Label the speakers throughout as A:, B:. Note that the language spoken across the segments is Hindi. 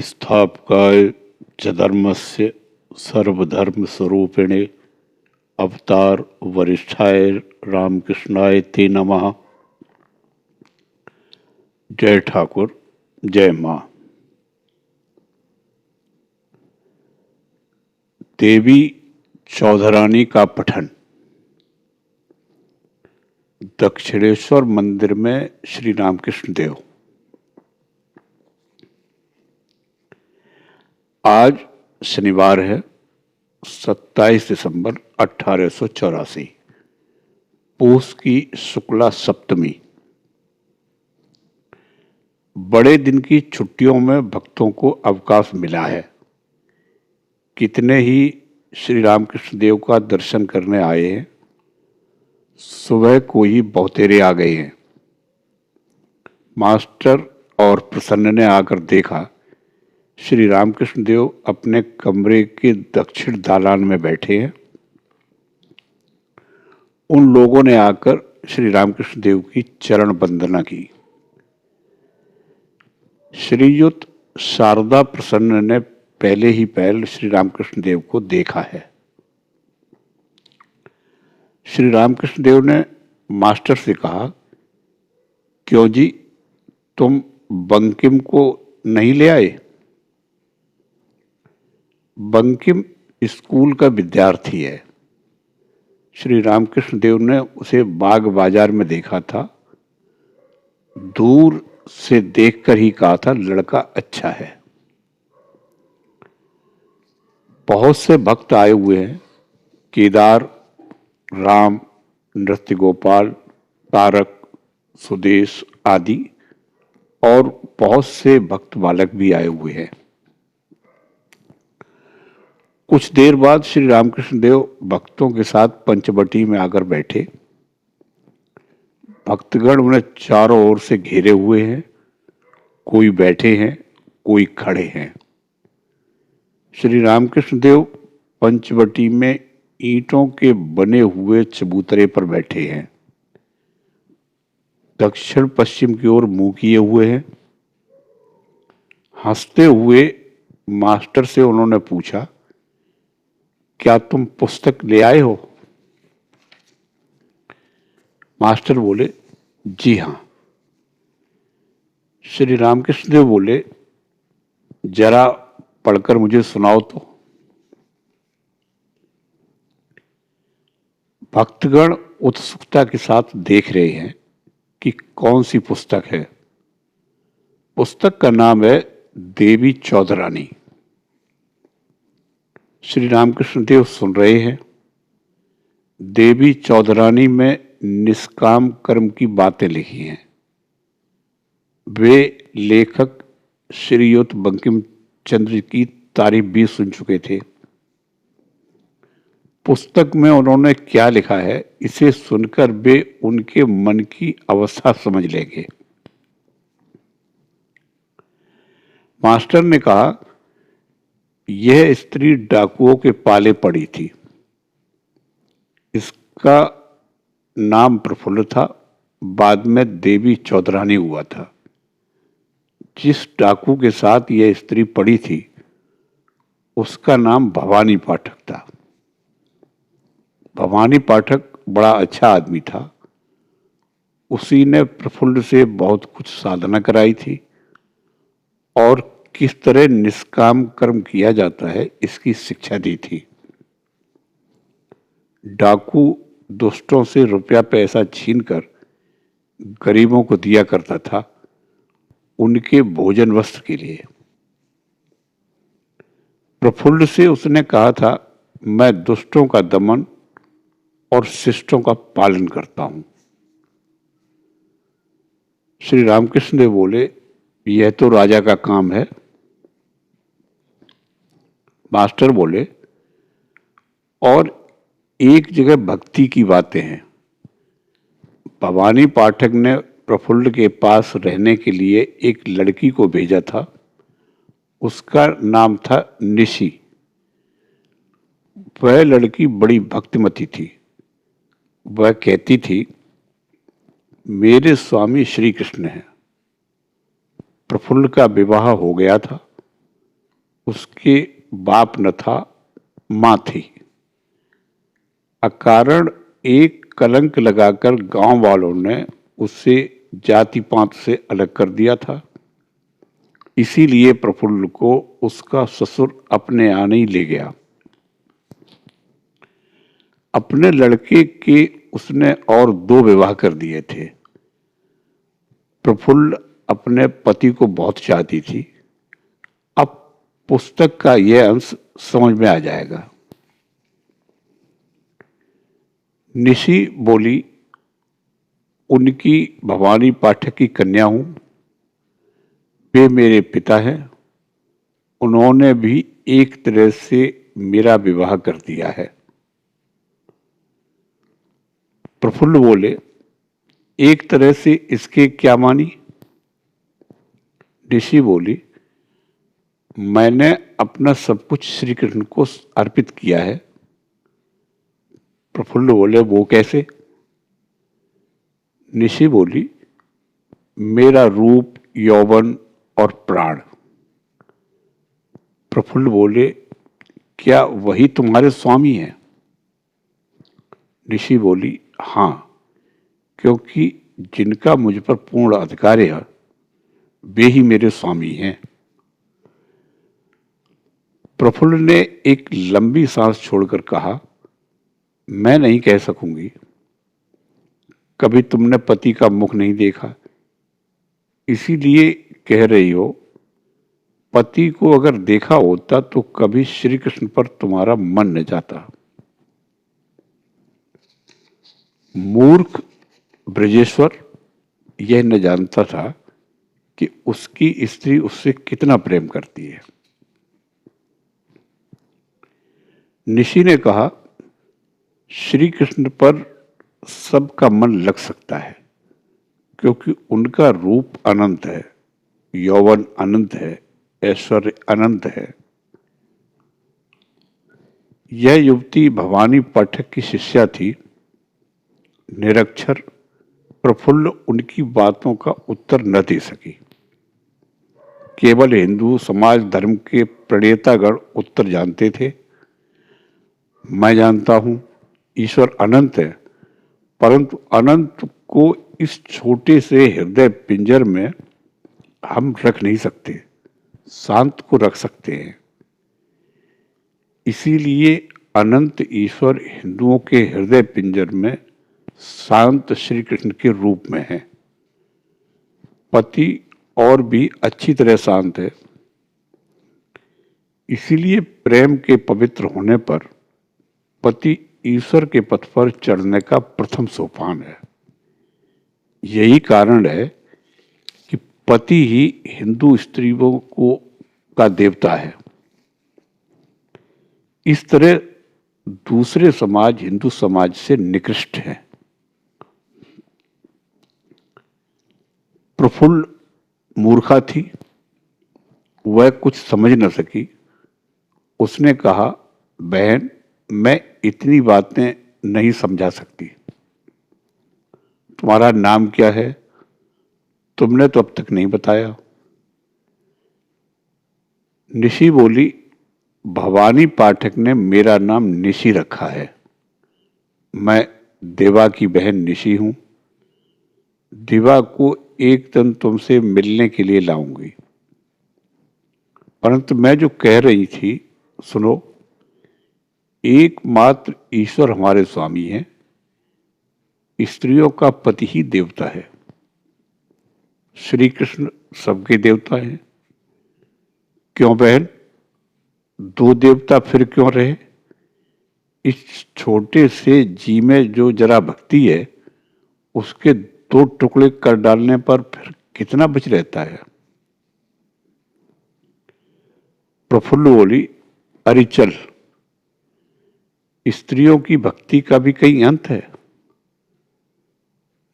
A: स्थापकाय च धर्मस्य सर्वधर्मस्वरूपिणे अवतार वरिष्ठाय रामकृष्णाय ते नमः। जय ठाकुर, जय माँ। देवी चौधरानी का पठन। दक्षिणेश्वर मंदिर में श्री रामकृष्ण देव। आज शनिवार है 27 दिसंबर 1884, पूस की शुक्ला सप्तमी। बड़े दिन की छुट्टियों में भक्तों को अवकाश मिला है। कितने ही श्री रामकृष्ण देव का दर्शन करने आए हैं। सुबह को ही बहुतेरे आ गए हैं। मास्टर और प्रसन्न ने आकर देखा श्री रामकृष्ण देव अपने कमरे के दक्षिण दालान में बैठे हैं। उन लोगों ने आकर श्री रामकृष्ण देव की चरण वंदना की। श्रीयुत शारदा प्रसन्न ने पहले ही पहल श्री रामकृष्ण देव को देखा है। श्री रामकृष्ण देव ने मास्टर से कहा, क्यों जी, तुम बंकिम को नहीं ले आए? बंकिम स्कूल का विद्यार्थी है। श्री रामकृष्ण देव ने उसे बाग बाजार में देखा था। दूर से देखकर ही कहा था, लड़का अच्छा है। बहुत से भक्त आए हुए हैं। केदार, राम, नृत्य गोपाल, तारक, सुदेश आदि और बहुत से भक्त बालक भी आए हुए हैं। कुछ देर बाद श्री रामकृष्ण देव भक्तों के साथ पंचवटी में आकर बैठे। भक्तगण उन्हें चारों ओर से घेरे हुए हैं। कोई बैठे हैं, कोई खड़े हैं। श्री रामकृष्ण देव पंचवटी में ईंटों के बने हुए चबूतरे पर बैठे हैं। दक्षिण पश्चिम की ओर मुंह किए हुए हैं। हंसते हुए मास्टर से उन्होंने पूछा, क्या तुम पुस्तक ले आए हो? मास्टर बोले, जी हां। श्री रामकृष्ण देव बोले, जरा पढ़कर मुझे सुनाओ तो। भक्तगण उत्सुकता के साथ देख रहे हैं कि कौन सी पुस्तक है। पुस्तक का नाम है देवी चौधरानी। श्री रामकृष्ण देव सुन रहे हैं। देवी चौधरानी में निष्काम कर्म की बातें लिखी हैं। वे लेखक श्रीयुत बंकिम चंद्र की तारीफ भी सुन चुके थे। पुस्तक में उन्होंने क्या लिखा है, इसे सुनकर वे उनके मन की अवस्था समझ लेंगे। मास्टर ने कहा, यह स्त्री डाकुओं के पाले पड़ी थी। इसका नाम प्रफुल्ल था, बाद में देवी चौधरानी हुआ था। जिस डाकू के साथ यह स्त्री पड़ी थी उसका नाम भवानी पाठक था। भवानी पाठक बड़ा अच्छा आदमी था। उसी ने प्रफुल्ल से बहुत कुछ साधना कराई थी और किस तरह निष्काम कर्म किया जाता है इसकी शिक्षा दी थी। डाकू दुष्टों से रुपया पैसा छीनकर गरीबों को दिया करता था, उनके भोजन वस्त्र के लिए। प्रफुल्ल से उसने कहा था, मैं दुष्टों का दमन और शिष्टों का पालन करता हूं। श्री रामकृष्ण देव बोले, यह तो राजा का काम है। मास्टर बोले, और एक जगह भक्ति की बातें हैं। भवानी पाठक ने प्रफुल्ल के पास रहने के लिए एक लड़की को भेजा था। उसका नाम था निशी। वह लड़की बड़ी भक्तिमती थी। वह कहती थी, मेरे स्वामी श्री कृष्ण हैं। प्रफुल्ल का विवाह हो गया था। उसके बाप न था, मां थी। अकारण एक कलंक लगाकर गांव वालों ने उसे जाति पात से अलग कर दिया था। इसीलिए प्रफुल्ल को उसका ससुर अपने आने ही ले गया। अपने लड़के के उसने और 2 विवाह कर दिए थे। प्रफुल्ल अपने पति को बहुत चाहती थी। अब पुस्तक का यह अंश समझ में आ जाएगा। निशी बोली, उनकी भवानी पाठक की कन्या हूं। वे मेरे पिता हैं। उन्होंने भी एक तरह से मेरा विवाह कर दिया है। प्रफुल्ल बोले, एक तरह से इसके क्या मानी? ऋषि बोली, मैंने अपना सब कुछ श्री कृष्ण को अर्पित किया है। प्रफुल्ल बोले, वो कैसे? निशी बोली, मेरा रूप, यौवन और प्राण। प्रफुल्ल बोले, क्या वही तुम्हारे स्वामी हैं? ऋषि बोली, हां, क्योंकि जिनका मुझ पर पूर्ण अधिकार है वे ही मेरे स्वामी हैं। प्रफुल्ल ने एक लंबी सांस छोड़कर कहा, मैं नहीं कह सकूंगी। कभी तुमने पति का मुख नहीं देखा, इसीलिए कह रही हो। पति को अगर देखा होता तो कभी श्री कृष्ण पर तुम्हारा मन न जाता। मूर्ख ब्रजेश्वर यह न जानता था कि उसकी स्त्री उससे कितना प्रेम करती है। निशी ने कहा, श्री कृष्ण पर सबका मन लग सकता है, क्योंकि उनका रूप अनंत है, यौवन अनंत है, ऐश्वर्य अनंत है। यह युवती भवानी पाठक की शिष्या थी। निरक्षर प्रफुल्ल उनकी बातों का उत्तर न दे सकी। केवल हिंदू समाज धर्म के प्रणेतागण उत्तर जानते थे। मैं जानता हूं ईश्वर अनंत है, परंतु अनंत को इस छोटे से हृदय पिंजर में हम रख नहीं सकते, शांत को रख सकते हैं। इसीलिए अनंत ईश्वर हिंदुओं के हृदय पिंजर में शांत श्री कृष्ण के रूप में है। पति और भी अच्छी तरह शांत है। इसीलिए प्रेम के पवित्र होने पर पति ईश्वर के पथ पर चढ़ने का प्रथम सोपान है। यही कारण है कि पति ही हिंदू स्त्रियों को का देवता है। इस तरह दूसरे समाज हिंदू समाज से निकृष्ट हैं। प्रफुल्ल मूर्खा थी, वह कुछ समझ न सकी। उसने कहा, बहन, मैं इतनी बातें नहीं समझा सकती। तुम्हारा नाम क्या है? तुमने तो अब तक नहीं बताया। निशी बोली, भवानी पाठक ने मेरा नाम निशी रखा है। मैं देवा की बहन निशी हूं। दिवा को एक दिन तुमसे मिलने के लिए लाऊंगी। परंतु मैं जो कह रही थी, सुनो। एकमात्र ईश्वर हमारे स्वामी हैं। स्त्रियों का पति ही देवता है। श्री कृष्ण सबके देवता हैं। क्यों बहन, 2 देवता फिर क्यों रहे? इस छोटे से जी में जो जरा भक्ति है, उसके 2 टुकड़े कर डालने पर फिर कितना बच रहता है? प्रफुल्ल बोली, अरे चल, स्त्रियों की भक्ति का भी कहीं अंत है।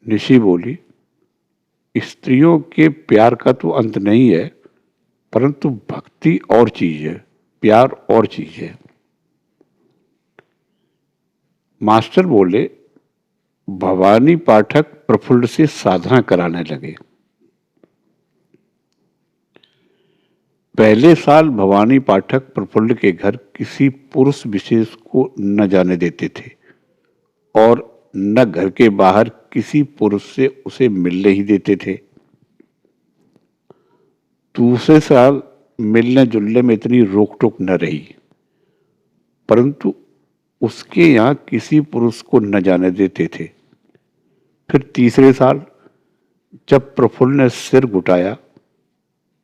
A: निशी बोली, स्त्रियों के प्यार का तो अंत नहीं है, परंतु भक्ति और चीज है, प्यार और चीज है। मास्टर बोले, भवानी पाठक प्रफुल्ल से साधना कराने लगे। पहले साल भवानी पाठक प्रफुल्ल के घर किसी पुरुष विशेष को न जाने देते थे और न घर के बाहर किसी पुरुष से उसे मिलने ही देते थे। दूसरे साल मिलने जुलने में इतनी रोक टोक न रही, परंतु उसके यहाँ किसी पुरुष को न जाने देते थे। फिर तीसरे साल जब प्रफुल्ल ने सिर घुटाया,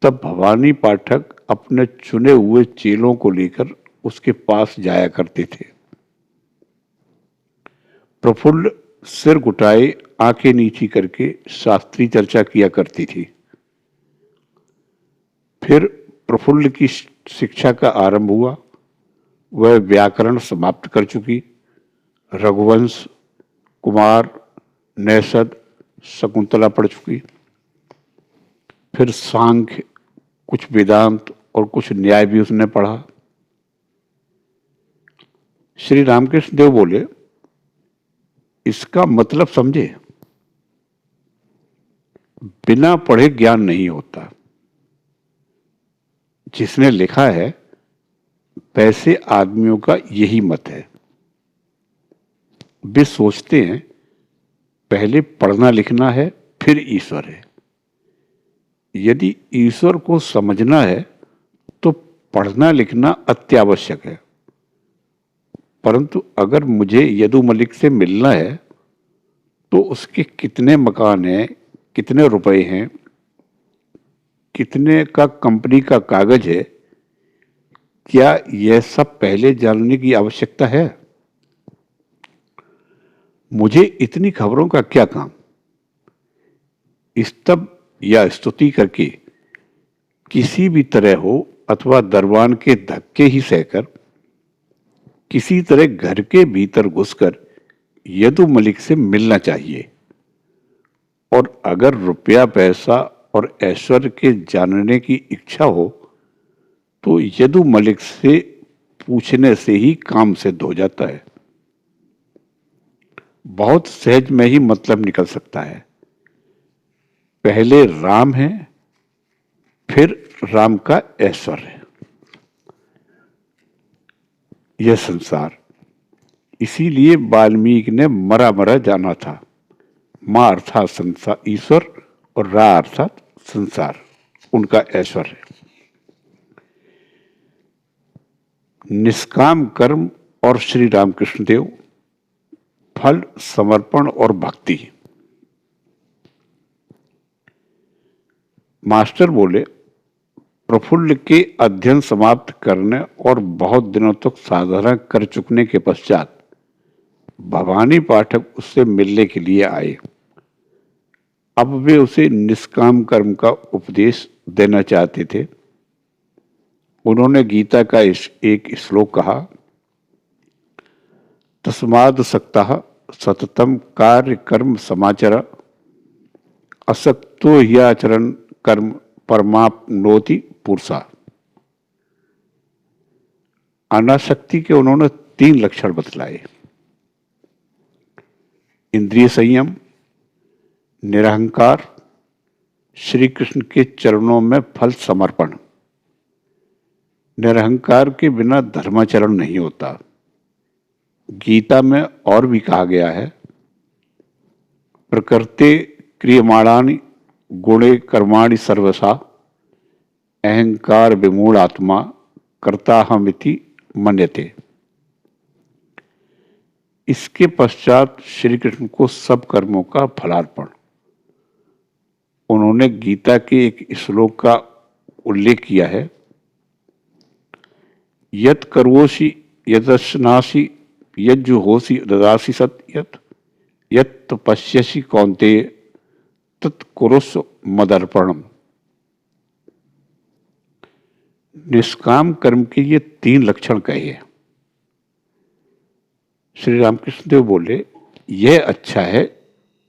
A: तब भवानी पाठक अपने चुने हुए चेलों को लेकर उसके पास जाया करते थे। प्रफुल्ल सिर घुटाए आंखें नीची करके शास्त्रीय चर्चा किया करती थी। फिर प्रफुल्ल की शिक्षा का आरंभ हुआ। वह व्याकरण समाप्त कर चुकी, रघुवंश, कुमार, नैषद, शकुंतला पढ़ चुकी। फिर सांख्य, कुछ वेदांत और कुछ न्याय भी उसने पढ़ा। श्री रामकृष्ण देव बोले, इसका मतलब समझे, बिना पढ़े ज्ञान नहीं होता। जिसने लिखा है वैसे आदमियों का यही मत है। वे सोचते हैं पहले पढ़ना लिखना है, फिर ईश्वर है। यदि ईश्वर को समझना है तो पढ़ना लिखना अत्यावश्यक है, परंतु अगर मुझे यदु मलिक से मिलना है तो उसके कितने मकान हैं, कितने रुपए हैं, कितने का कंपनी का कागज है, क्या यह सब पहले जानने की आवश्यकता है? मुझे इतनी खबरों का क्या काम? स्तव या स्तुति करके किसी भी तरह हो अथवा दरबान के धक्के ही सहकर किसी तरह घर के भीतर घुसकर यदु मलिक से मिलना चाहिए। और अगर रुपया पैसा और ऐश्वर्य के जानने की इच्छा हो तो यदु मलिक से पूछने से ही काम सिद्ध हो जाता है। बहुत सहज में ही मतलब निकल सकता है। पहले राम है, फिर राम का ऐश्वर्य है, यह संसार। इसीलिए वाल्मीकि ने मरा मरा जाना था। मां अर्थात संसार ईश्वर और रा अर्थात संसार, उनका ऐश्वर्य। निष्काम कर्म और श्री रामकृष्ण देव, फल समर्पण और भक्ति। मास्टर बोले, प्रफुल्ल के अध्ययन समाप्त करने और बहुत दिनों तक साधना कर चुकने के पश्चात भवानी पाठक उससे मिलने के लिए आए। अब वे उसे निष्काम कर्म का उपदेश देना चाहते थे। उन्होंने गीता का एक श्लोक कहा, तस्माद् सक्तः सततम कार्य कर्म समाचर, असक्तो ह्याचरण कर्म परमाप्नोति पुरुषा। अनासक्ति के उन्होंने 3 लक्षण बतलाए। इंद्रिय संयम, निरहंकार, श्री कृष्ण के चरणों में फल समर्पण। निरहंकार के बिना धर्माचरण नहीं होता। गीता में और भी कहा गया है, प्रकृते क्रियमाणानि गुणे कर्माणि सर्वसा, अहंकार विमूढ़ आत्मा कर्ताहमिति मन्यते। इसके पश्चात श्री कृष्ण को सब कर्मों का फलार्पण। उन्होंने गीता के एक श्लोक का उल्लेख किया है, यत् करोषि यदश्नासि यज्जुहोषि ददासि सत् यत् यत् पश्यसि कौन्तेय तत्कुरुष्व मदर्पणम। निष्काम कर्म के ये 3 लक्षण कहे हैं। श्री रामकृष्ण देव बोले, यह अच्छा है,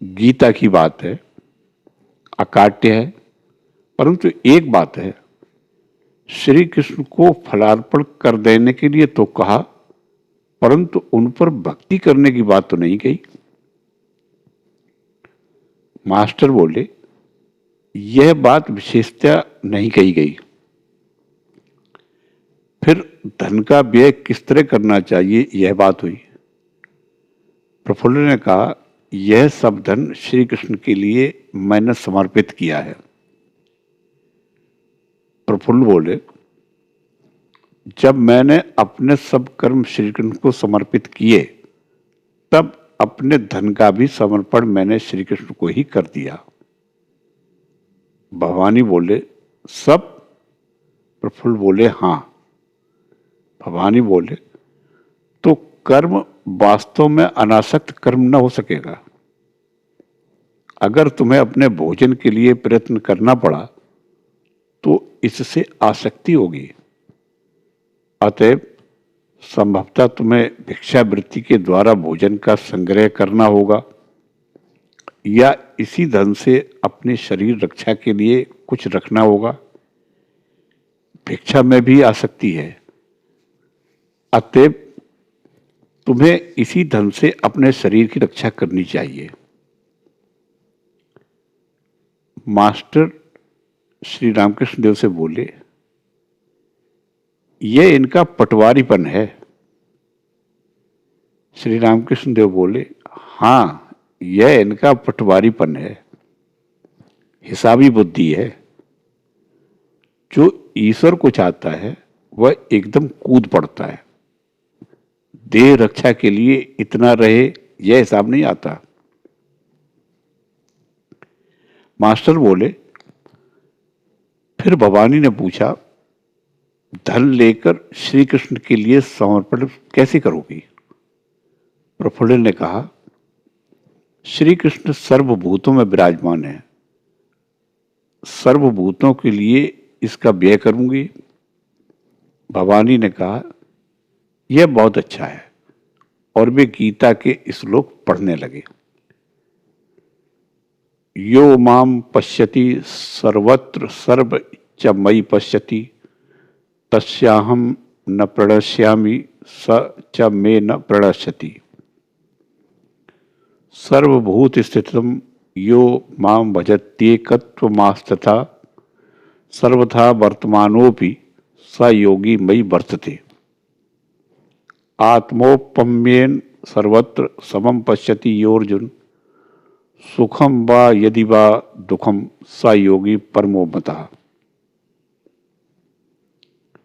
A: गीता की बात है, अकाट्य है, परंतु एक बात है, श्री कृष्ण को फलार्पण कर देने के लिए तो कहा, परंतु उन पर भक्ति करने की बात तो नहीं कही। मास्टर बोले, यह बात विशेषता नहीं कही गई। धन का व्यय किस तरह करना चाहिए, यह बात हुई। प्रफुल्ल ने कहा, यह सब धन श्री कृष्ण के लिए मैंने समर्पित किया है। प्रफुल्ल बोले, जब मैंने अपने सब कर्म श्री कृष्ण को समर्पित किए, तब अपने धन का भी समर्पण मैंने श्री कृष्ण को ही कर दिया। भवानी बोले, सब? प्रफुल्ल बोले, हाँ। भवानी बोले, तो कर्म वास्तव में अनासक्त कर्म न हो सकेगा। अगर तुम्हें अपने भोजन के लिए प्रयत्न करना पड़ा तो इससे आसक्ति होगी। अतएव संभवतः तुम्हें भिक्षावृत्ति के द्वारा भोजन का संग्रह करना होगा, या इसी धन से अपने शरीर रक्षा के लिए कुछ रखना होगा। भिक्षा में भी आसक्ति है। अतएव तुम्हें इसी धन से अपने शरीर की रक्षा करनी चाहिए। मास्टर श्री रामकृष्ण देव से बोले, यह इनका पटवारीपन है। श्री रामकृष्ण देव बोले, हाँ, यह इनका पटवारीपन है, हिसाबी बुद्धि है। जो ईश्वर को चाहता है वह एकदम कूद पड़ता है। देह रक्षा के लिए इतना रहे, यह हिसाब नहीं आता। मास्टर बोले, फिर भवानी ने पूछा, धन लेकर श्री कृष्ण के लिए समर्पण कैसे करोगी? प्रफुल्ल ने कहा, श्री कृष्ण सर्वभूतों में विराजमान है, सर्वभूतों के लिए इसका व्यय करूंगी। भवानी ने कहा, यह बहुत अच्छा है, और वे गीता के श्लोक पढ़ने लगे। यो माम पश्यति सर्वत्र सर्व च मयि पश्यति, तस्याहम न प्रणश्यामि स च मे न प्रणश्यति। सर्वभूत स्थितम यो माम भजत्येकत्वमास्तथा सर्वथा वर्तमानोपि स योगी मयि वर्तते। आत्मोपम्येन सर्वत्र समम पश्यति योर्जुन, सुखम वा यदि वा दुखम स योगी परमो मतः।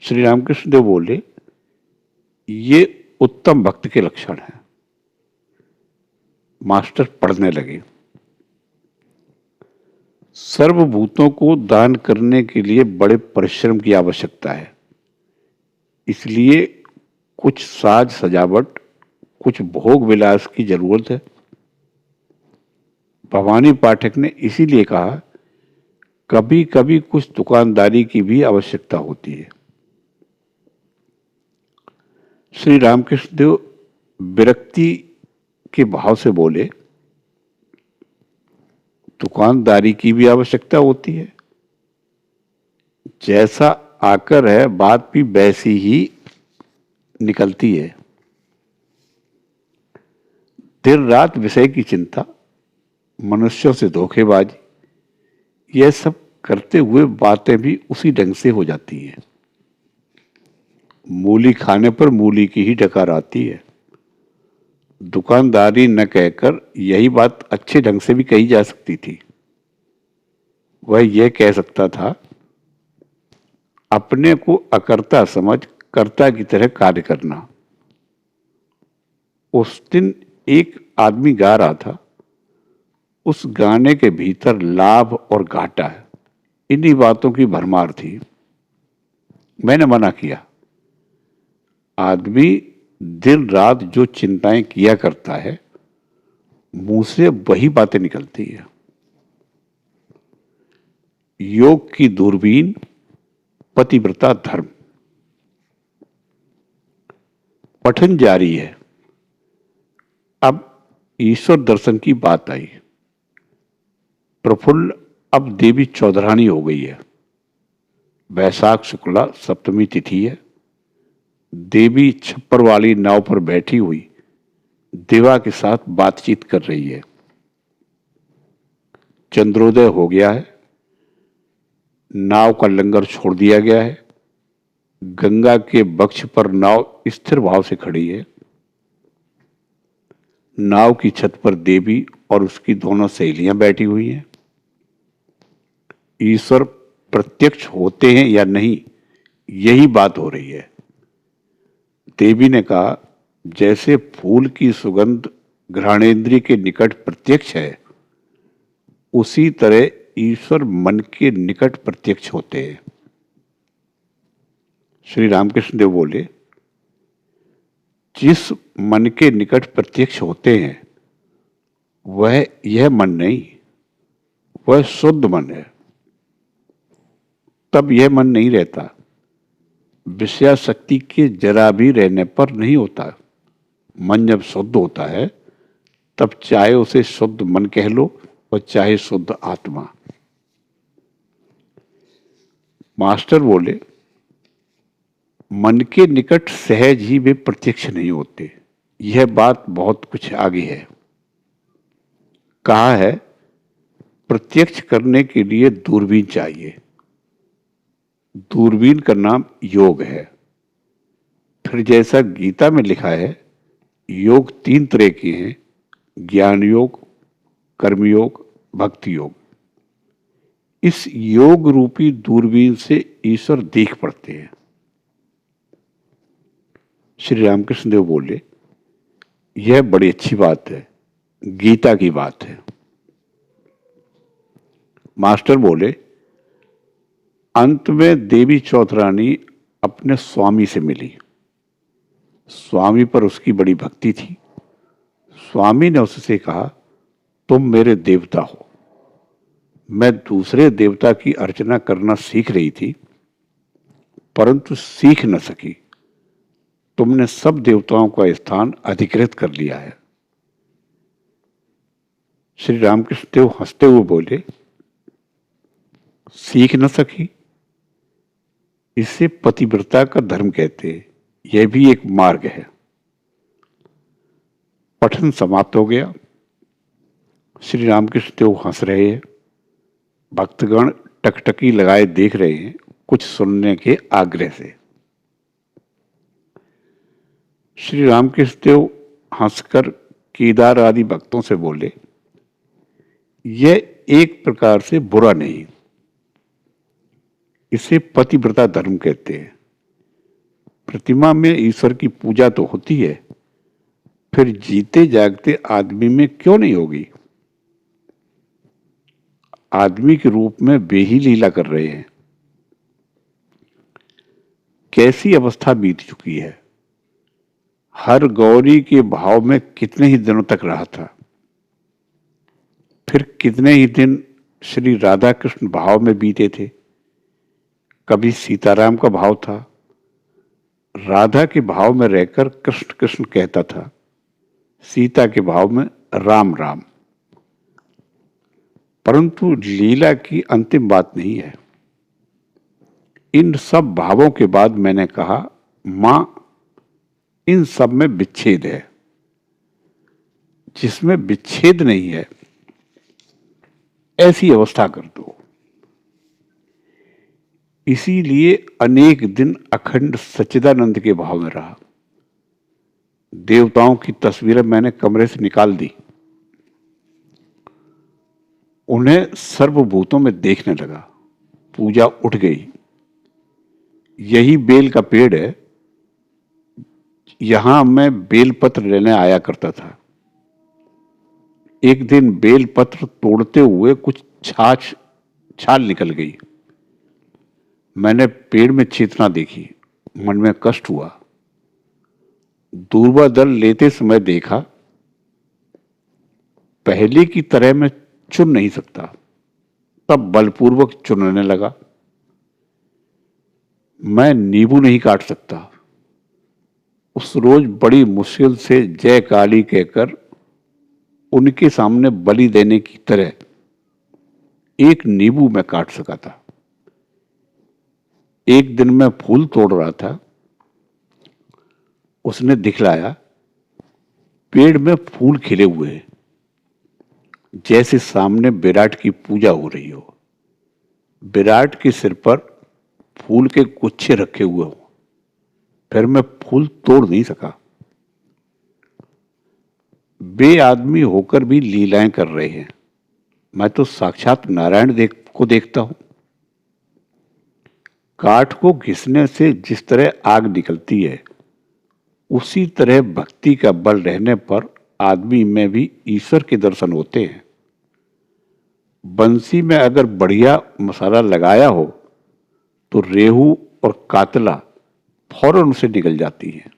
A: श्री रामकृष्ण देव बोले, ये उत्तम भक्त के लक्षण हैं। मास्टर पढ़ने लगे। सर्वभूतों को दान करने के लिए बड़े परिश्रम की आवश्यकता है, इसलिए कुछ साज सजावट, कुछ भोग विलास की जरूरत है। भवानी पाठक ने इसीलिए कहा, कभी कभी कुछ दुकानदारी की भी आवश्यकता होती है। श्री रामकृष्ण देव विरक्ति के भाव से बोले, दुकानदारी की भी आवश्यकता होती है? जैसा आकर है बात भी वैसी ही निकलती है। दिन रात विषय की चिंता, मनुष्यों से धोखेबाजी, यह सब करते हुए बातें भी उसी ढंग से हो जाती हैं। मूली खाने पर मूली की ही डकार आती है। दुकानदारी न कहकर यही बात अच्छे ढंग से भी कही जा सकती थी। वह यह कह सकता था, अपने को अकर्ता समझ कर्ता की तरह कार्य करना। उस दिन एक आदमी गा रहा था, उस गाने के भीतर लाभ और घाटा है, इन्हीं बातों की भरमार थी। मैंने मना किया। आदमी दिन रात जो चिंताएं किया करता है, मुंह से वही बातें निकलती है। योग की दूरबीन, पतिव्रता धर्म। पठन जारी है। अब ईश्वर दर्शन की बात आई। प्रफुल्ल अब देवी चौधरानी हो गई है। वैशाख शुक्ला सप्तमी तिथि है। देवी छप्पर वाली नाव पर बैठी हुई देवा के साथ बातचीत कर रही है। चंद्रोदय हो गया है। नाव का लंगर छोड़ दिया गया है। गंगा के वक्ष पर नाव स्थिर भाव से खड़ी है। नाव की छत पर देवी और उसकी दोनों सहेलियां बैठी हुई हैं। ईश्वर प्रत्यक्ष होते हैं या नहीं, यही बात हो रही है। देवी ने कहा, जैसे फूल की सुगंध घ्राणेन्द्रिय के निकट प्रत्यक्ष है, उसी तरह ईश्वर मन के निकट प्रत्यक्ष होते हैं। श्री रामकृष्ण देव बोले, जिस मन के निकट प्रत्यक्ष होते हैं वह यह मन नहीं, वह शुद्ध मन है। तब यह मन नहीं रहता, विषयाशक्ति के जरा भी रहने पर नहीं होता। मन जब शुद्ध होता है तब चाहे उसे शुद्ध मन कह लो और चाहे शुद्ध आत्मा। मास्टर बोले, मन के निकट सहज ही वे प्रत्यक्ष नहीं होते। यह बात बहुत कुछ आगे है। कहा है, प्रत्यक्ष करने के लिए दूरबीन चाहिए। दूरबीन का नाम योग है। फिर जैसा गीता में लिखा है, योग 3 तरह के हैं, ज्ञान योग, कर्म योग, भक्ति योग। इस योग रूपी दूरबीन से ईश्वर देख पड़ते हैं। श्री रामकृष्ण देव बोले, यह बड़ी अच्छी बात है, गीता की बात है। मास्टर बोले, अंत में देवी चौधरानी अपने स्वामी से मिली। स्वामी पर उसकी बड़ी भक्ति थी। स्वामी ने उससे कहा, तुम मेरे देवता हो। मैं दूसरे देवता की अर्चना करना सीख रही थी, परंतु सीख न सकी। तुमने सब देवताओं का स्थान अधिकृत कर लिया है। श्री रामकृष्ण देव हंसते हुए बोले, सीख न सकी, इसे पतिव्रता का धर्म कहते हैं। यह भी एक मार्ग है। पठन समाप्त हो गया। श्री रामकृष्ण देव हंस रहे हैं। भक्तगण टकटकी लगाए देख रहे हैं, कुछ सुनने के आग्रह से। श्री रामकृष्ण देव हंसकर केदार आदि भक्तों से बोले, यह एक प्रकार से बुरा नहीं, इसे पतिव्रता धर्म कहते हैं। प्रतिमा में ईश्वर की पूजा तो होती है, फिर जीते जागते आदमी में क्यों नहीं होगी? आदमी के रूप में वे ही लीला कर रहे हैं। कैसी अवस्था बीत चुकी है। हर गौरी के भाव में कितने ही दिनों तक रहा था, फिर कितने ही दिन श्री राधा कृष्ण भाव में बीते थे। कभी सीताराम का भाव था, राधा के भाव में रहकर कृष्ण कृष्ण कहता था, सीता के भाव में राम राम। परंतु लीला की अंतिम बात नहीं है। इन सब भावों के बाद मैंने कहा, मां, इन सब में विच्छेद है। जिसमें विच्छेद नहीं है, ऐसी अवस्था कर दो। इसीलिए अनेक दिन अखंड सच्चिदानंद के भाव में रहा। देवताओं की तस्वीरें मैंने कमरे से निकाल दी, उन्हें सर्वभूतों में देखने लगा। पूजा उठ गई। यही बेल का पेड़ है, यहां मैं बेलपत्र लेने आया करता था। एक दिन बेलपत्र तोड़ते हुए कुछ छाल निकल गई। मैंने पेड़ में चेतना देखी, मन में कष्ट हुआ। दूर्वा दल लेते समय देखा, पहले की तरह मैं चुन नहीं सकता। तब बलपूर्वक चुनने लगा। मैं नींबू नहीं काट सकता। उस रोज बड़ी मुश्किल से जय काली कहकर उनके सामने बलि देने की तरह एक नींबू मैं काट सका था। एक दिन मैं फूल तोड़ रहा था, उसने दिखलाया, पेड़ में फूल खिले हुए हैं, जैसे सामने विराट की पूजा हो रही हो। विराट के सिर पर फूल के गुच्छे रखे हुए हो। फिर मैं फूल तोड़ नहीं सका। वे आदमी होकर भी लीलाएं कर रहे हैं, मैं तो साक्षात नारायण को देखता हूं। काठ को घिसने से जिस तरह आग निकलती है, उसी तरह भक्ति का बल रहने पर आदमी में भी ईश्वर के दर्शन होते हैं। बंसी में अगर बढ़िया मसाला लगाया हो तो रेहू और कातला फौरन उसे निकल जाती है।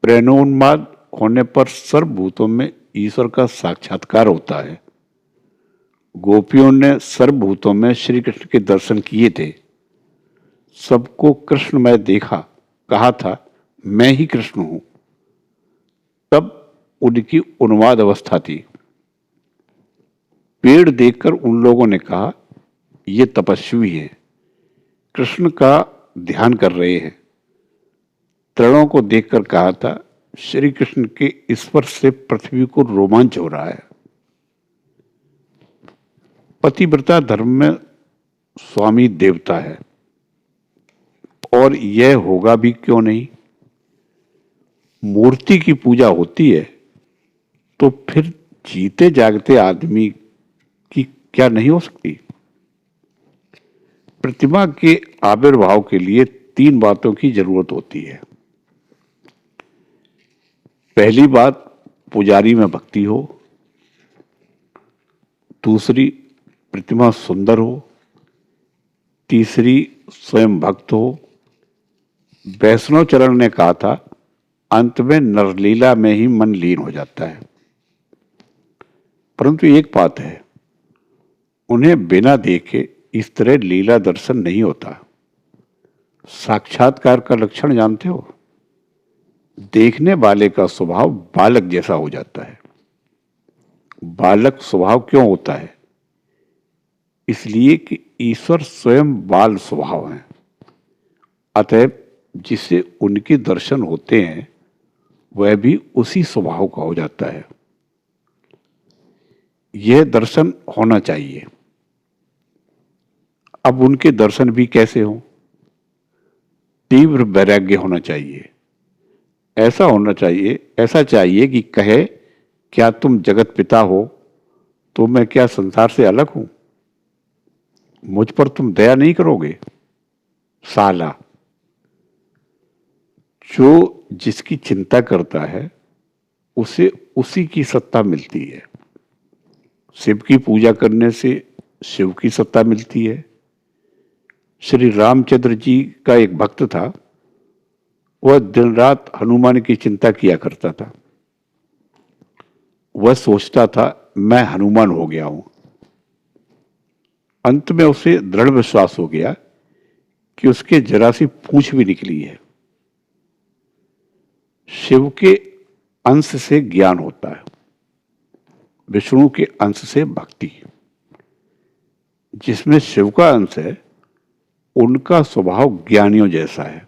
A: प्रेरणोन्माद होने पर सर्वभूतों में ईश्वर का साक्षात्कार होता है। गोपियों ने सर्वभूतों में श्री कृष्ण के दर्शन किए थे। सबको कृष्णमय देखा, कहा था मैं ही कृष्ण हूं। तब उनकी उन्माद अवस्था थी। पेड़ देखकर उन लोगों ने कहा ये तपस्वी है, कृष्ण का ध्यान कर रहे हैं। तृणों को देखकर कहा था श्री कृष्ण के स्पर्श से पृथ्वी को रोमांच हो रहा है। पतिव्रता धर्म में स्वामी देवता है, और यह होगा भी क्यों नहीं। मूर्ति की पूजा होती है तो फिर जीते जागते आदमी की क्या नहीं हो सकती। प्रतिमा के आविर्भाव के लिए 3 बातों की जरूरत होती है। पहली बात, पुजारी में भक्ति हो। दूसरी, प्रतिमा सुंदर हो। तीसरी, स्वयं भक्त हो। वैष्णव चरण ने कहा था अंत में नरलीला में ही मन लीन हो जाता है। परंतु एक बात है, उन्हें बिना देखे इस तरह लीला दर्शन नहीं होता। साक्षात्कार का लक्षण जानते हो? देखने वाले का स्वभाव बालक जैसा हो जाता है। बालक स्वभाव क्यों होता है? इसलिए कि ईश्वर स्वयं बाल स्वभाव है। अतएव जिसे उनके दर्शन होते हैं वह भी उसी स्वभाव का हो जाता है। यह दर्शन होना चाहिए। अब उनके दर्शन भी कैसे हों? तीव्र वैराग्य होना चाहिए। ऐसा चाहिए कि कहे क्या तुम जगत पिता हो तो मैं क्या संसार से अलग हूं? मुझ पर तुम दया नहीं करोगे? साला, जो जिसकी चिंता करता है उसे उसी की सत्ता मिलती है। शिव की पूजा करने से शिव की सत्ता मिलती है। श्री रामचंद्र जी का एक भक्त था, वह दिन रात हनुमान की चिंता किया करता था। वह सोचता था मैं हनुमान हो गया हूं। अंत में उसे दृढ़ विश्वास हो गया कि उसके जरा सी पूंछ भी निकली है। शिव के अंश से ज्ञान होता है, विष्णु के अंश से भक्ति। जिसमें शिव का अंश है उनका स्वभाव ज्ञानियों जैसा है।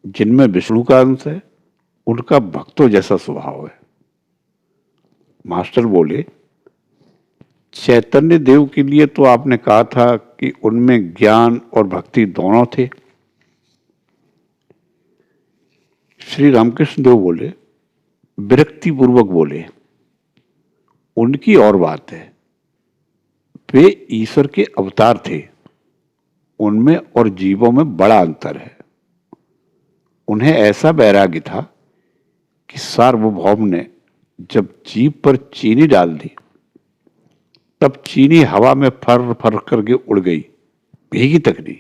A: जिनमें विष्णु का अंश है उनका भक्तों जैसा स्वभाव है। मास्टर बोले चैतन्य देव के लिए तो आपने कहा था कि उनमें ज्ञान और भक्ति दोनों थे। श्री रामकृष्ण देव बोले, विरक्ति पूर्वक बोले, उनकी और बात है। वे ईश्वर के अवतार थे, उनमें और जीवों में बड़ा अंतर है। उन्हें ऐसा वैराग्य था कि सार्वभौम ने जब जीभ पर चीनी डाल दी तब चीनी हवा में फर फर करके उड़ गई, भीगी तक नहीं।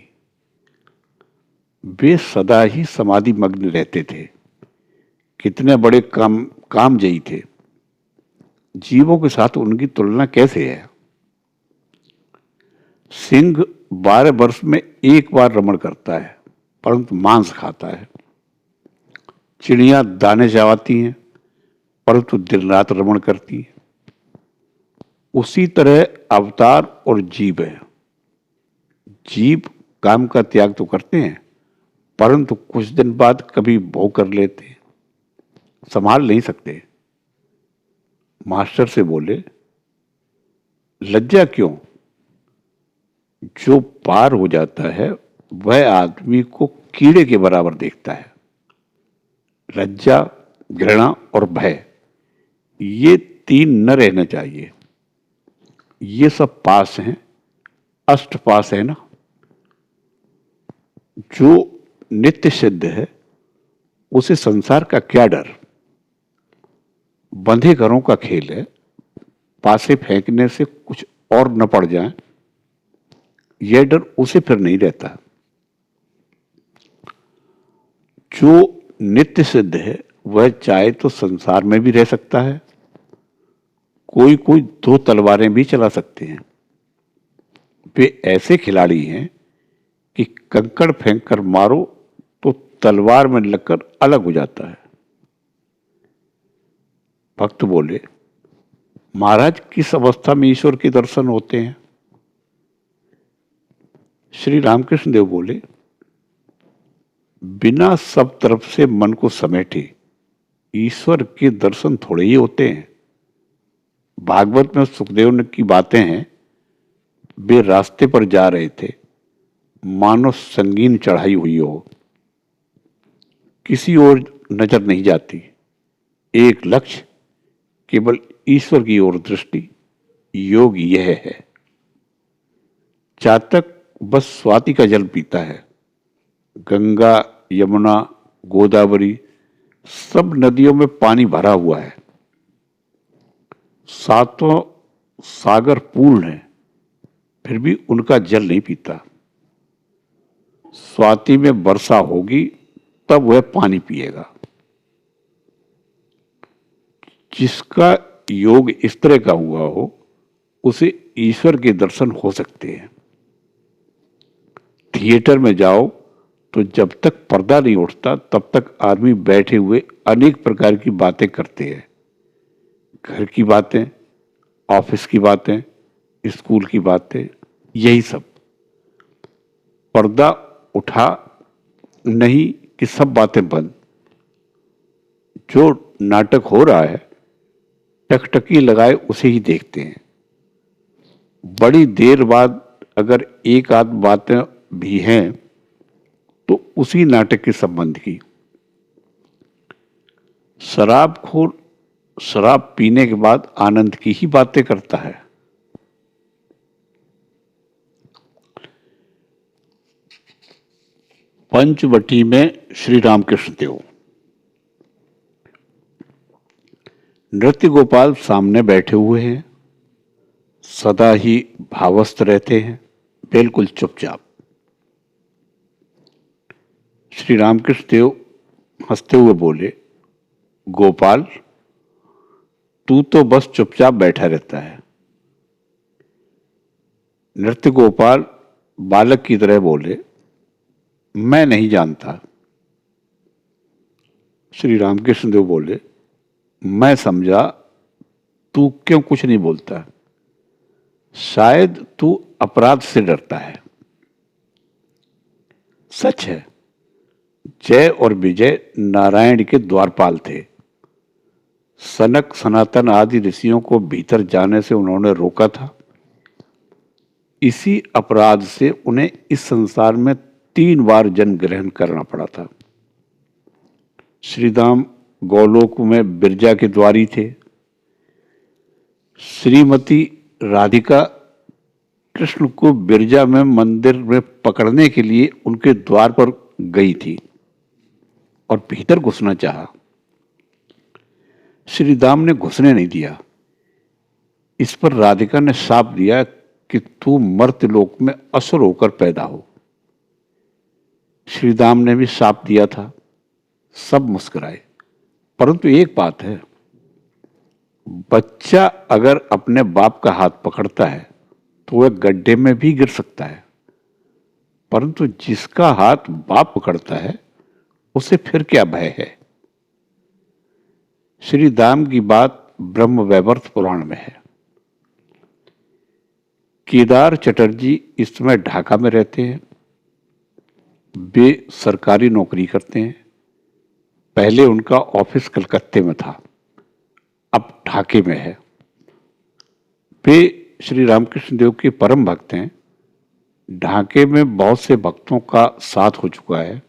A: वे सदा ही समाधि मग्न रहते थे। कितने बड़े कामजयी थे। जीवों के साथ उनकी तुलना कैसे है? सिंह 12 वर्ष में एक बार रमण करता है परंतु मांस खाता है। चिड़ियां दाने चबाती हैं परंतु दिन रात रमण करती हैं। उसी तरह अवतार और जीव है। जीव काम का त्याग तो करते हैं परंतु कुछ दिन बाद कभी भोग कर लेते हैं, संभाल नहीं सकते। मास्टर से बोले लज्जा क्यों? जो पार हो जाता है वह आदमी को कीड़े के बराबर देखता है। लज्जा, घृणा और भय, ये तीन न रहना चाहिए। ये सब पास हैं, अष्ट पास है ना। जो नित्य सिद्ध है उसे संसार का क्या डर। बंधे घरों का खेल है, पासे फेंकने से कुछ और न पड़ जाए, यह डर उसे फिर नहीं रहता। जो नित्य सिद्ध है वह चाहे तो संसार में भी रह सकता है, कोई कोई दो तलवारें भी चला सकते हैं। वे ऐसे खिलाड़ी हैं कि कंकड़ फेंक कर मारो तो तलवार में लगकर अलग हो जाता है। भक्त बोले, महाराज किस अवस्था में ईश्वर के दर्शन होते हैं? श्री रामकृष्ण देव बोले, बिना सब तरफ से मन को समेटे ईश्वर के दर्शन थोड़े ही होते हैं। भागवत में सुखदेव की बातें हैं। वे रास्ते पर जा रहे थे, मानो संगीन चढ़ाई हुई हो, किसी ओर नजर नहीं जाती, एक लक्ष्य, केवल ईश्वर की ओर दृष्टि। योग यह है। चातक बस स्वाति का जल पीता है। गंगा, यमुना, गोदावरी सब नदियों में पानी भरा हुआ है। सातों सागर पूर्ण है, फिर भी उनका जल नहीं पीता। स्वाति में वर्षा होगी तब वह पानी पिएगा। जिसका योग इस तरह का हुआ हो उसे ईश्वर के दर्शन हो सकते हैं। थिएटर में जाओ तो जब तक पर्दा नहीं उठता तब तक आदमी बैठे हुए अनेक प्रकार की बातें करते हैं। घर की बातें, ऑफिस की बातें, स्कूल की बातें, यही सब। पर्दा उठा नहीं कि सब बातें बंद। जो नाटक हो रहा है टकटकी लगाए उसे ही देखते हैं। बड़ी देर बाद अगर एक आध बातें भी हैं तो उसी नाटक के संबंध की। शराबखोर शराब पीने के बाद आनंद की ही बातें करता है। पंचवटी में श्री रामकृष्ण देव। नृत्य गोपाल सामने बैठे हुए हैं, सदा ही भावस्थ रहते हैं, बिल्कुल चुपचाप। श्री रामकृष्ण देव हंसते हुए बोले, गोपाल तू तो बस चुपचाप बैठा रहता है। नृत्य गोपाल बालक की तरह बोले, मैं नहीं जानता। श्री रामकृष्ण देव बोले, मैं समझा तू क्यों कुछ नहीं बोलता। शायद तू अपराध से डरता है। सच है, जय और विजय नारायण के द्वारपाल थे। सनक, सनातन आदि ऋषियों को भीतर जाने से उन्होंने रोका था। इसी अपराध से उन्हें इस संसार में 3 बार जन्म ग्रहण करना पड़ा था। श्रीधाम गोलोक में बिरजा के द्वारी थे। श्रीमती राधिका कृष्ण को बिरजा में मंदिर में पकड़ने के लिए उनके द्वार पर गई थी और भीतर घुसना चाहा। श्री दाम ने घुसने नहीं दिया। इस पर राधिका ने शाप दिया कि तू मर्त्यलोक में असुर होकर पैदा हो। श्री दाम ने भी शाप दिया था। सब मुस्कुराए, परंतु एक बात है, बच्चा अगर अपने बाप का हाथ पकड़ता है तो वह गड्ढे में भी गिर सकता है, परंतु जिसका हाथ बाप पकड़ता है उसे फिर क्या भय है। श्री दाम की बात ब्रह्म वैवर्त पुराण में है। केदार चटर्जी इस समय ढाका में रहते हैं। वे सरकारी नौकरी करते हैं। पहले उनका ऑफिस कलकत्ते में था, अब ढाके में है। वे श्री रामकृष्ण देव के परम भक्त हैं। ढाके में बहुत से भक्तों का साथ हो चुका है।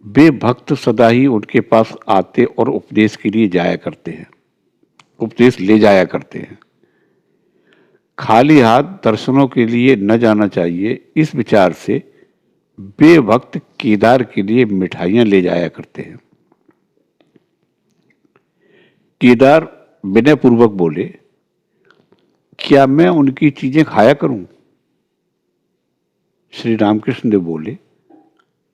A: वे भक्त सदा ही उनके पास आते और उपदेश के लिए जाया करते हैं, उपदेश ले जाया करते हैं। खाली हाथ दर्शनों के लिए न जाना चाहिए, इस विचार से वे भक्त केदार के लिए मिठाइयां ले जाया करते हैं। केदार विनय पूर्वक बोले, क्या मैं उनकी चीजें खाया करूं? श्री रामकृष्ण देव बोले,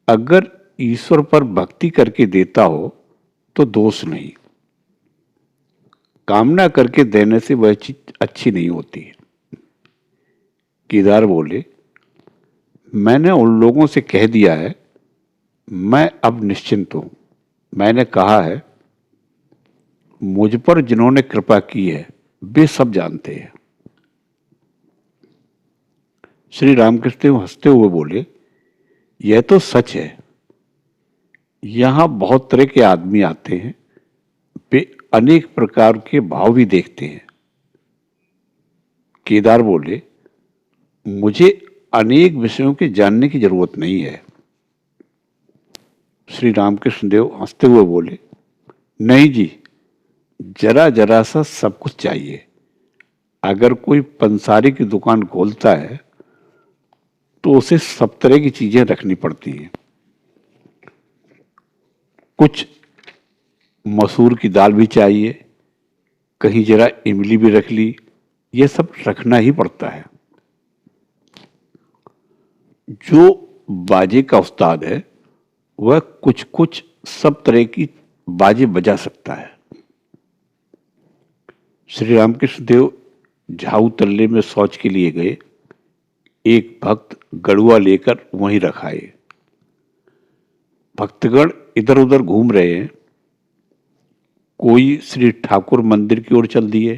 A: अगर ईश्वर पर भक्ति करके देता हो तो दोष नहीं, कामना करके देने से वह चीज अच्छी नहीं होती है। केदार बोले, मैंने उन लोगों से कह दिया है, मैं अब निश्चिंत हूं। मैंने कहा है, मुझ पर जिन्होंने कृपा की है वे सब जानते हैं। श्री रामकृष्ण देव हंसते हुए बोले, यह तो सच है। यहां बहुत तरह के आदमी आते हैं, वे अनेक प्रकार के भाव भी देखते हैं। केदार बोले, मुझे अनेक विषयों के जानने की जरूरत नहीं है। श्री रामकृष्ण देव हंसते हुए बोले, नहीं जी, जरा जरा सा सब कुछ चाहिए। अगर कोई पंसारी की दुकान खोलता है तो उसे सब तरह की चीजें रखनी पड़ती हैं। कुछ मसूर की दाल भी चाहिए, कहीं जरा इमली भी रख ली, ये सब रखना ही पड़ता है। जो बाजे का उस्ताद है वह कुछ कुछ सब तरह की बाजे बजा सकता है। श्री रामकृष्ण देव झाऊ तल्ले में शौच के लिए गए। एक भक्त गड़ुआ लेकर वहीं रखाए। भक्तगण इधर उधर घूम रहे हैं। कोई श्री ठाकुर मंदिर की ओर चल दिए,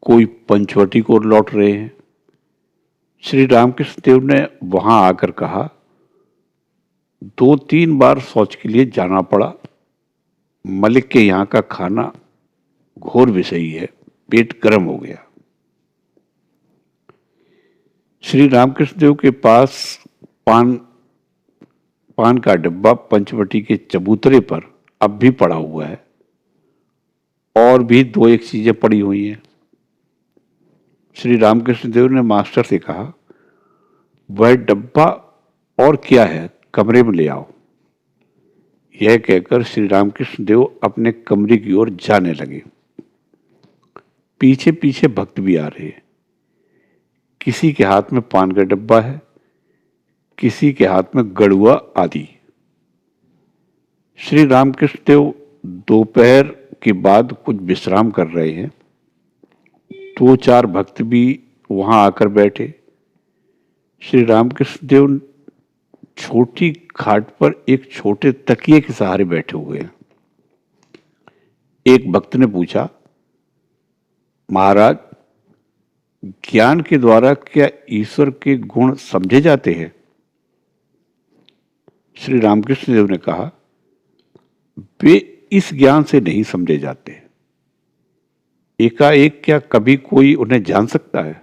A: कोई पंचवटी की ओर लौट रहे हैं। श्री रामकृष्ण देव ने वहां आकर कहा, 2-3 बार शौच के लिए जाना पड़ा। मलिक के यहाँ का खाना घोर विषयी है, पेट गर्म हो गया। श्री रामकृष्ण देव के पास पान का डिब्बा पंचवटी के चबूतरे पर अब भी पड़ा हुआ है, और भी 2-1 चीजें पड़ी हुई हैं। श्री रामकृष्ण देव ने मास्टर से कहा, वह डब्बा और क्या है, कमरे में ले आओ। यह कहकर श्री रामकृष्ण देव अपने कमरे की ओर जाने लगे। पीछे पीछे भक्त भी आ रहे हैं। किसी के हाथ में पान का डब्बा है, किसी के हाथ में गड़ुआ आदि। श्री रामकृष्ण देव दोपहर के बाद कुछ विश्राम कर रहे हैं। 2-4 भक्त भी वहां आकर बैठे। श्री रामकृष्ण देव छोटी खाट पर एक छोटे तकिए के सहारे बैठे हुए हैं। एक भक्त ने पूछा, महाराज, ज्ञान के द्वारा क्या ईश्वर के गुण समझे जाते हैं? श्री रामकृष्ण देव ने कहा, वे इस ज्ञान से नहीं समझे जाते। एकाएक क्या कभी कोई उन्हें जान सकता है?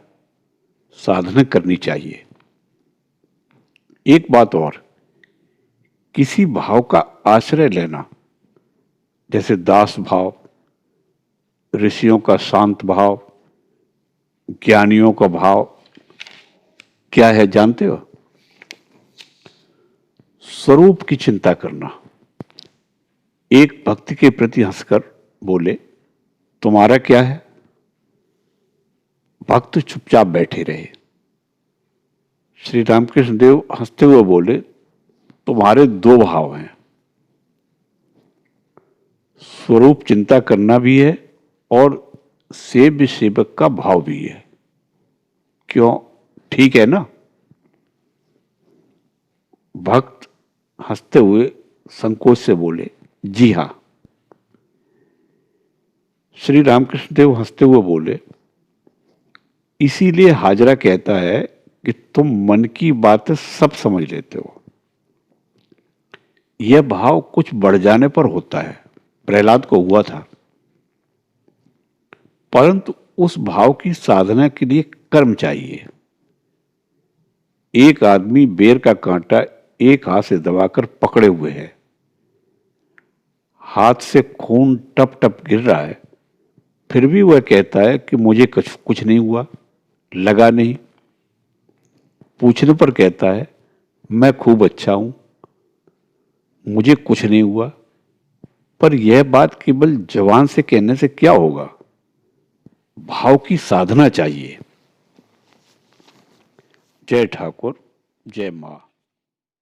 A: साधना करनी चाहिए। एक बात और, किसी भाव का आश्रय लेना, जैसे दास भाव, ऋषियों का शांत भाव, ज्ञानियों का भाव क्या है जानते हो? स्वरूप की चिंता करना। एक भक्त के प्रति हंसकर बोले, तुम्हारा क्या है? भक्त चुपचाप बैठे रहे। श्री रामकृष्ण देव हंसते हुए बोले, तुम्हारे 2 भाव हैं, स्वरूप चिंता करना भी है और सेव्य सेवक का भाव भी है। क्यों, ठीक है ना? भक्त हंसते हुए संकोच से बोले, जी हां। श्री रामकृष्ण देव हंसते हुए बोले, इसीलिए हाजरा कहता है कि तुम मन की बातें सब समझ लेते हो। यह भाव कुछ बढ़ जाने पर होता है, प्रहलाद को हुआ था। परंतु उस भाव की साधना के लिए कर्म चाहिए। एक आदमी बेर का कांटा एक हाथ से दबाकर पकड़े हुए है, हाथ से खून टप टप गिर रहा है, फिर भी वह कहता है कि मुझे कुछ नहीं हुआ, लगा नहीं। पूछने पर कहता है मैं खूब अच्छा हूं, मुझे कुछ नहीं हुआ। पर यह बात केवल जवान से कहने से क्या होगा, भाव की साधना चाहिए। जय ठाकुर, जय मां।